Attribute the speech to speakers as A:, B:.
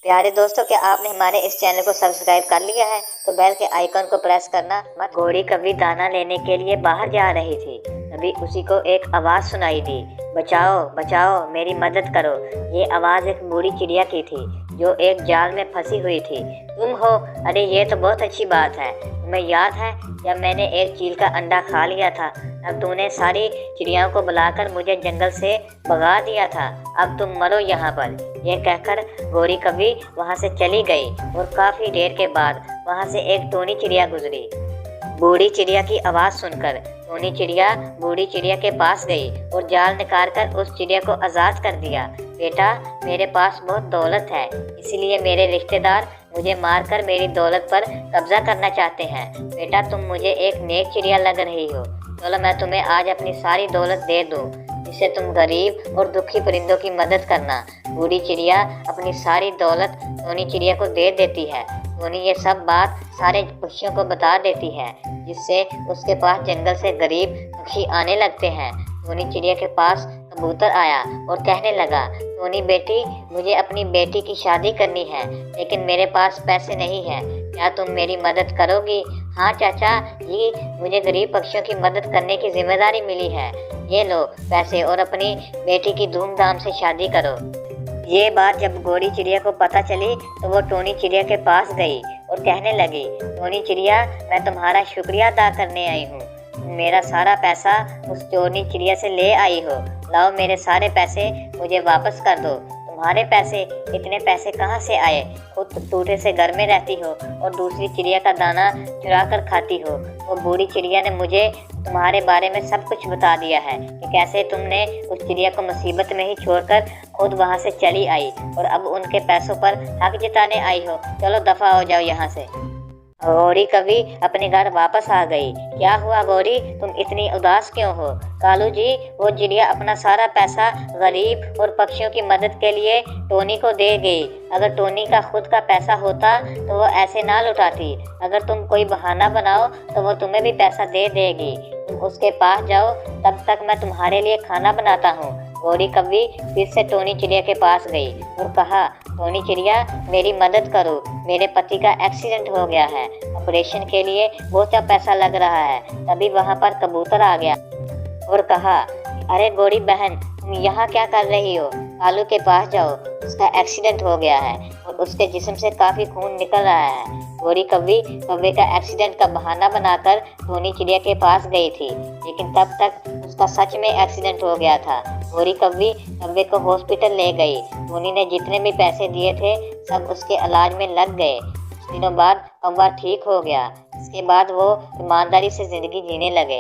A: प्यारे दोस्तों, क्या आपने हमारे इस चैनल को सब्सक्राइब कर लिया है? तो बेल के आइकन को प्रेस करना मत। घोड़ी कभी दाना लेने के लिए बाहर जा रही थी, तभी उसी को एक आवाज़ सुनाई दी, बचाओ बचाओ, मेरी मदद करो। ये आवाज़ एक बूढ़ी चिड़िया की थी जो एक जाल में फंसी हुई थी। तुम हो? अरे ये तो बहुत अच्छी बात है। तुम्हें याद है जब मैंने एक चील का अंडा खा लिया था, तब तूने सारी चिड़ियाओं को बुलाकर मुझे जंगल से भगा दिया था। अब तुम मरो यहाँ पर। यह कहकर गौरी कभी वहाँ से चली गई और काफ़ी देर के बाद वहाँ से एक टोनी चिड़िया गुजरी। बूढ़ी चिड़िया की आवाज़ सुनकर टोनी चिड़िया बूढ़ी चिड़िया के पास गई और जाल निकालकर उस चिड़िया को आज़ाद कर दिया। बेटा, मेरे पास बहुत दौलत है, इसलिए मेरे रिश्तेदार मुझे मारकर मेरी दौलत पर कब्जा करना चाहते हैं। बेटा, तुम मुझे एक नेक चिड़िया लग रही हो। चलो मैं तुम्हें आज अपनी सारी दौलत दे दूँ, जिससे तुम गरीब और दुखी परिंदों की मदद करना। बूढ़ी चिड़िया अपनी सारी दौलत टोनी चिड़िया को दे देती है। टोनी ये सब बात सारे पक्षियों को बता देती है, जिससे उसके पास जंगल से गरीब पक्षी आने लगते हैं। टोनी चिड़िया के पास कबूतर आया और कहने लगा, टोनी बेटी, मुझे अपनी बेटी की शादी करनी है, लेकिन मेरे पास पैसे नहीं हैं। क्या तुम मेरी मदद करोगी? हाँ चाचा जी, मुझे गरीब पक्षियों की मदद करने की जिम्मेदारी मिली है। ये लो पैसे और अपनी बेटी की धूमधाम से शादी करो। ये बात जब गौरी चिड़िया को पता चली तो वो टोनी चिड़िया के पास गई और कहने लगी, टोनी चिड़िया, मैं तुम्हारा शुक्रिया अदा करने आई हूँ। तुम मेरा सारा पैसा उस टोनी चिड़िया से ले आई हो। लाओ, मेरे सारे पैसे मुझे वापस कर दो। तुम्हारे पैसे? इतने पैसे कहाँ से आए? खुद टूटे से घर में रहती हो और दूसरी चिड़िया का दाना चुरा कर खाती हो। वो बूढ़ी चिड़िया ने मुझे तुम्हारे बारे में सब कुछ बता दिया है कि कैसे तुमने उस चिड़िया को मुसीबत में ही छोड़कर खुद वहाँ से चली आई और अब उनके पैसों पर हक जताने आई हो। चलो दफा हो जाओ यहाँ से। गौरी कभी अपने घर वापस आ गई। क्या हुआ गौरी, तुम इतनी उदास क्यों हो? कालू जी, वो चिड़िया अपना सारा पैसा गरीब और पक्षियों की मदद के लिए टोनी को दे गई। अगर टोनी का खुद का पैसा होता तो वो ऐसे ना लुटाती। अगर तुम कोई बहाना बनाओ तो वो तुम्हें भी पैसा दे देगी। तुम उसके पास जाओ, तब तक मैं तुम्हारे लिए खाना बनाता हूँ। गौरी कभी फिर से टोनी चिड़िया के पास गई और कहा, टोनी चिड़िया, मेरी मदद करो। मेरे पति का एक्सीडेंट हो गया है, ऑपरेशन के लिए बहुत सा पैसा लग रहा है। तभी वहाँ पर कबूतर आ गया और कहा, अरे गौरी बहन, तुम यहाँ क्या कर रही हो? कालू के पास जाओ, उसका एक्सीडेंट हो गया है और उसके जिस्म से काफ़ी खून निकल रहा है। गौरी कौवे का एक्सीडेंट का बहाना बनाकर टोनी चिड़िया के पास गई थी, लेकिन तब तक उसका सच में एक्सीडेंट हो गया था। गौरी कौवे को हॉस्पिटल ले गई। टोनी ने जितने भी पैसे दिए थे सब उसके इलाज में लग गए। कुछ दिनों बाद कौवा ठीक हो गया। इसके बाद वो ईमानदारी से ज़िंदगी जीने लगे।